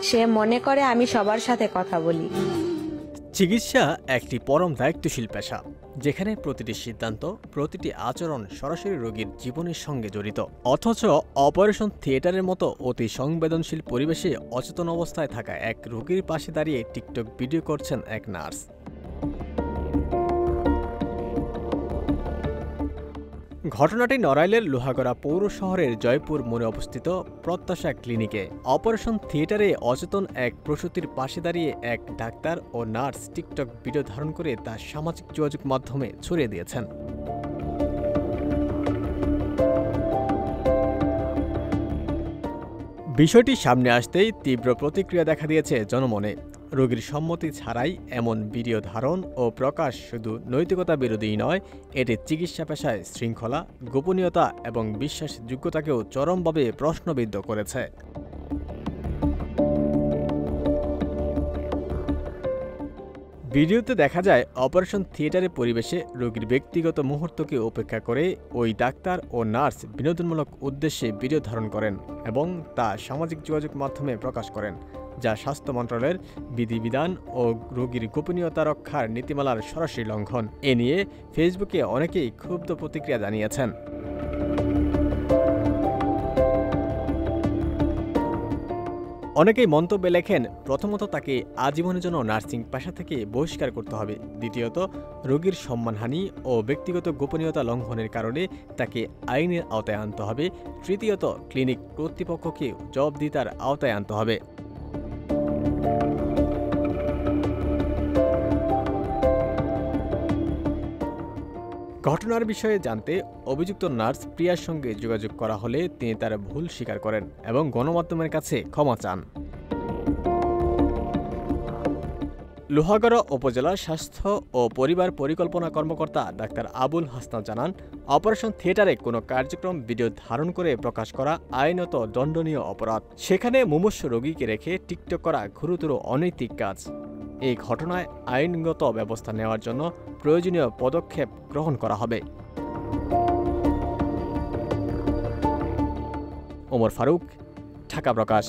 সে মনে করে আমি সবার সাথে কথা বলি। চিকিৎসা একটি পরম দায়িত্বশীল পেশা, যেখানে প্রতিটি সিদ্ধান্ত, প্রতিটি আচরণ সরাসরি রোগীর জীবনের সঙ্গে জড়িত। অথচ অপারেশন থিয়েটারের মতো অতি সংবেদনশীল পরিবেশে অচেতন অবস্থায় থাকা এক রোগীর পাশে দাঁড়িয়ে টিকটক ভিডিও করছেন এক নার্স। ঘটনাটি নড়াইলের লোহাগড়া পৌর শহরের জয়পুর মোড়ে অবস্থিত প্রত্যাশা ক্লিনিকে। অপারেশন থিয়েটারে অচেতন এক প্রসূতির পাশে দাঁড়িয়ে এক ডাক্তার ও নার্স টিকটক ভিডিও ধারণ করে তা সামাজিক যোগাযোগ মাধ্যমে ছড়িয়ে দিয়েছেন। বিষয়টি সামনে আসতেই তীব্র প্রতিক্রিয়া দেখা দিয়েছে জনমনে। রোগীর সম্মতি ছাড়াই এমন ভিডিও ধারণ ও প্রকাশ শুধু নৈতিকতা বিরোধী নয়, এটি চিকিৎসা পেশায় শৃঙ্খলা, গোপনীয়তা এবং বিশ্বাসযোগ্যতাকেও চরমভাবে প্রশ্নবিদ্ধ করেছে। ভিডিওতে দেখা যায় অপারেশন থিয়েটারের পরিবেশে রোগীর ব্যক্তিগত মুহূর্তকে উপেক্ষা করে ওই ডাক্তার ও নার্স বিনোদনমূলক উদ্দেশ্যে ভিডিও ধারণ করেন এবং তা সামাজিক যোগাযোগ মাধ্যমে প্রকাশ করেন, যা স্বাস্থ্য মন্ত্রণালয়ের বিধিবিধান ও রোগীর গোপনীয়তা রক্ষার নীতিমালার সরাসরি লঙ্ঘন। এ নিয়ে ফেসবুকে অনেকেই ক্ষুব্ধ প্রতিক্রিয়া জানিয়েছেন। অনেকেই মন্তব্যে লেখেন, প্রথমত তাকে আজীবনের জন্য নার্সিং পেশা থেকে বহিষ্কার করতে হবে। দ্বিতীয়ত, রোগীর সম্মানহানি ও ব্যক্তিগত গোপনীয়তা লঙ্ঘনের কারণে তাকে আইনের আওতায় আনতে হবে। তৃতীয়ত, ক্লিনিক কর্তৃপক্ষকে জবাবদিহিতার আওতায় আনতে হবে। ঘটনার বিষয়ে জানতে অভিযুক্ত নার্স প্রিয়ার সঙ্গে যোগাযোগ করা হলে তিনি তার ভুল স্বীকার করেন এবং গণমাধ্যমের কাছে ক্ষমা চান। লোহাগড়া উপজেলার স্বাস্থ্য ও পরিবার পরিকল্পনা কর্মকর্তা ডাক্তার আবুল হাসনাত জানান, অপারেশন থিয়েটারে কোনো কার্যক্রম ভিডিও ধারণ করে প্রকাশ করা আইনত দণ্ডনীয় অপরাধ। সেখানে মুমূর্ষ রোগীকে রেখে টিকটক করা গুরুতর অনৈতিক কাজ। এই ঘটনায় আইনগত ব্যবস্থা নেওয়ার জন্য প্রয়োজনীয় পদক্ষেপ গ্রহণ করা হবে। ওমর ফারুক, ঢাকা প্রকাশ।